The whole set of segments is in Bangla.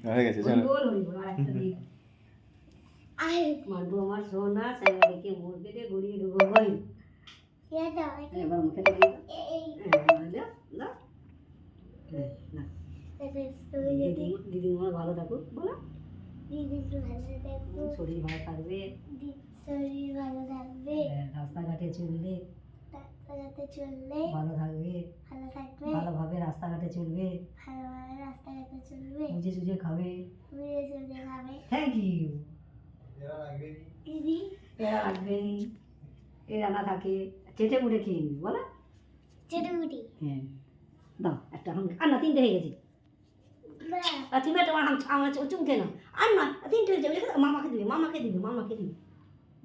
হয়ে গেছে চলো মানবো আমার সোনা স্যাংরাকে মোর কেটে গড়িয়ে দেবো ভাই এবার মুখে দিয়ে দিদি আমার ভালো থাকুক বলো শরীর ভালো থাকবে রাস্তাঘাটে চললে ভালো থাকবে ভালোভাবে রাস্তাঘাটে চলবে বুঝে সুঝে খাবে থ্যাংক ইউ এরা রাখবে এরা না থাকে চেটে মুটে খেয়ে নিবি বলো হ্যাঁ দাও একটা আর না তিনটে হয়ে গেছে তুমি একটা আমার চুমকে না আর না তিনটে হয়ে যাবে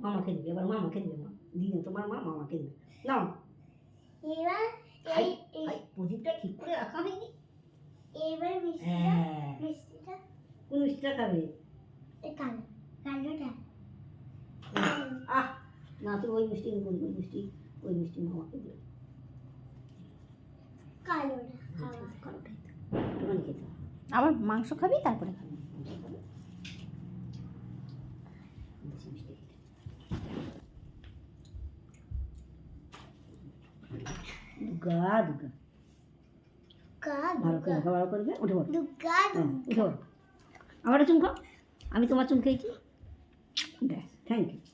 মামাকে দিবে এবার মামাকে দিবে মা দিদি তোমার মা মামাকে দিবে নাও প্রদীপটা ঠিক করে রাখা হয়নি কোন মিষ্টিটা খাবে আহ না তো ওই মিষ্টি ওই মিষ্টি মামাকে দিবে আবার মাংস খাবি তারপরে খাবি ভালো করবে উঠে আবার চুমকা আমি তোমার চুমকেছি থ্যাংক ইউ